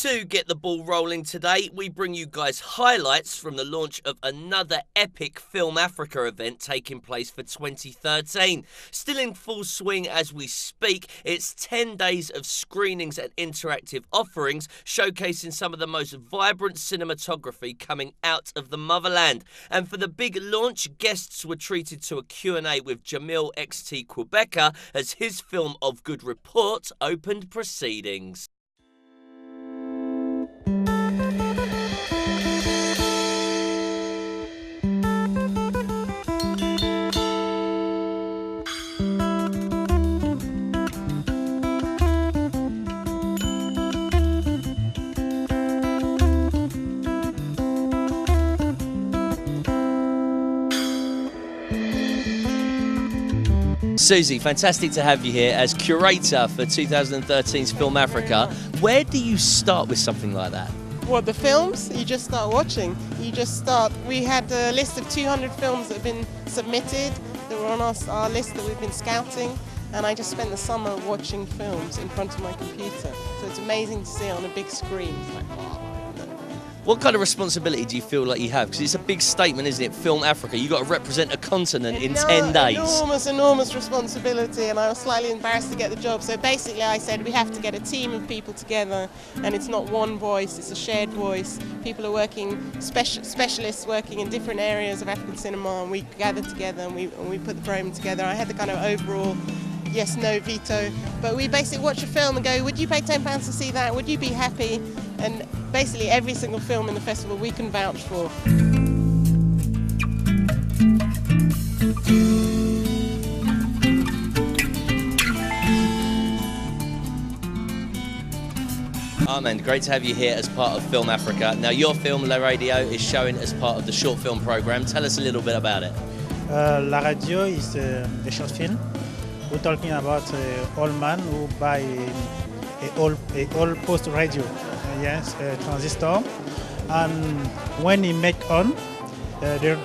To get the ball rolling today, we bring you guys highlights from the launch of another epic Film Africa event taking place for 2013. Still in full swing as we speak, it's 10 days of screenings and interactive offerings showcasing some of the most vibrant cinematography coming out of the motherland. And for the big launch, guests were treated to a Q&A with Jahmil X.T.Qubeka as his film Of Good Report opened proceedings. Suzy, fantastic to have you here as curator for 2013's Film Africa. Where do you start with something like that? What, the films? You just start watching. We had a list of 200 films that have been submitted, that were on our list that we've been scouting, and I just spent the summer watching films in front of my computer. So it's amazing to see it on a big screen. It's like, wow. What kind of responsibility do you feel like you have? Because it's a big statement, isn't it? Film Africa. You've got to represent a continent in 10 days. Enormous responsibility, and I was slightly embarrassed to get the job. So basically I said we have to get a team of people together, and it's not one voice, it's a shared voice. People are working, specialists working in different areas of African cinema, and we gather together and we put the program together. I had the kind of overall yes, no veto, but we basically watch a film and go, would you pay £10 to see that? Would you be happy? And basically every single film in the festival we can vouch for. Armand, great to have you here as part of Film Africa. Now your film, La Radio, is showing as part of the short film programme. Tell us a little bit about it. La Radio is a short film. We're talking about an old man who buy a old post radio, yes, a transistor, and when he make on, the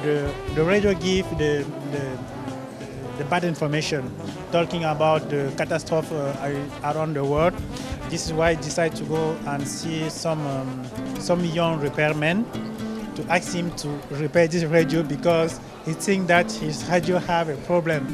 radio give the bad information, talking about the catastrophe around the world. This is why I decided to go and see some young repairmen to ask him to repair this radio because he thinks that his radio have a problem.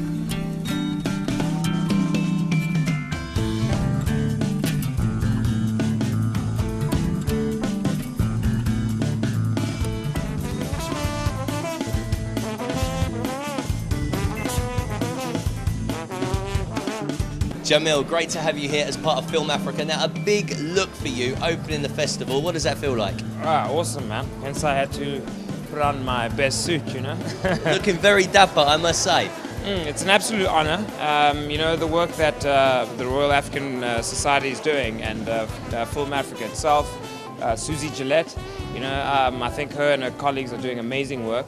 Jahmil, great to have you here as part of Film Africa. Now, a big look for you opening the festival. What does that feel like? Awesome, man. Hence I had to put on my best suit, you know. Looking very dapper, I must say. It's an absolute honor. You know, the work that the Royal African Society is doing and Film Africa itself, Suzy Gillett, you know, I think her and her colleagues are doing amazing work.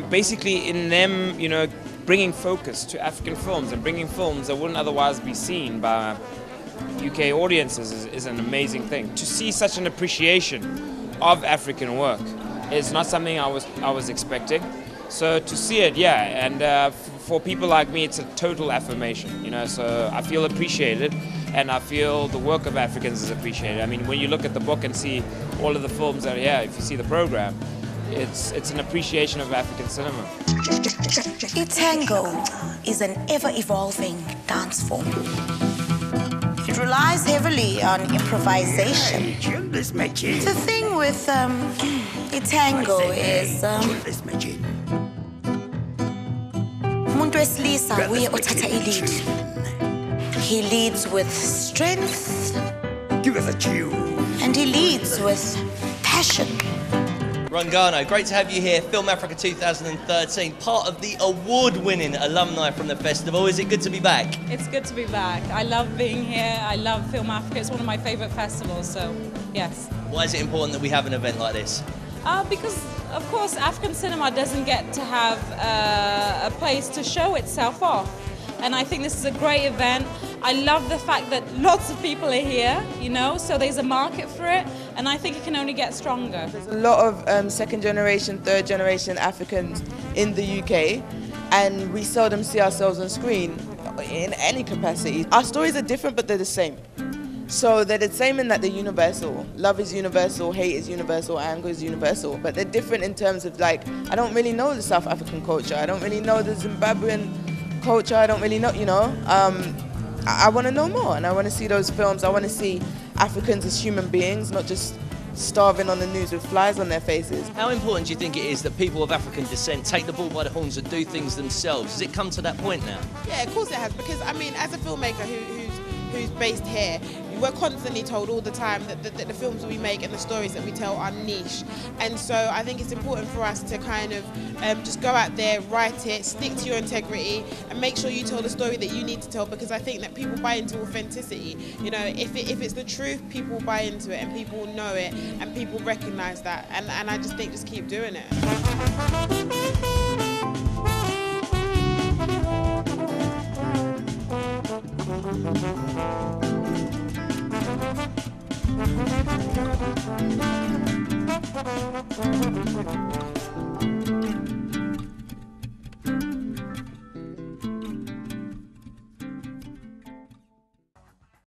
Basically in them, you know, bringing focus to African films and bringing films that wouldn't otherwise be seen by UK audiences is an amazing thing. To see such an appreciation of African work is not something I was expecting. So to see it, yeah, and for people like me, it's a total affirmation, you know, so I feel appreciated and I feel the work of Africans is appreciated. I mean, when you look at the book and see all of the films that are here, if you see the program, it's an appreciation of African cinema. Tango is an ever-evolving dance form. It relies heavily on improvisation. The thing with tango is umuntu wesilisa uye othatha i-lead. He leads with strength. Give us a tune. And he leads with passion. Rungano, great to have you here, Film Africa 2013, part of the award-winning alumni from the festival. Is it good to be back? It's good to be back. I love being here. I love Film Africa. It's one of my favourite festivals, so yes. Why is it important that we have an event like this? Because, of course, African cinema doesn't get to have a place to show itself off. And I think this is a great event. I love the fact that lots of people are here, you know, so there's a market for it, and I think it can only get stronger. There's a lot of second generation, third generation Africans in the UK, and we seldom see ourselves on screen in any capacity. Our stories are different, but they're the same. So they're the same in that they're universal. Love is universal, hate is universal, anger is universal. But they're different in terms of, like, I don't really know the South African culture. I don't really know the Zimbabwean culture. I don't really know, you know. I want to know more, and I want to see those films. I want to see Africans as human beings, not just starving on the news with flies on their faces. How important do you think it is that people of African descent take the bull by the horns and do things themselves? Has it come to that point now? Yeah, of course it has, because I mean, as a filmmaker who's based here, we're constantly told all the time that the films that we make and the stories that we tell are niche. And so I think it's important for us to kind of just go out there, write it, stick to your integrity, and make sure you tell the story that you need to tell, because I think that people buy into authenticity. You know, if it's the truth, people buy into it, and people know it, and people recognise that. And I just think just keep doing it.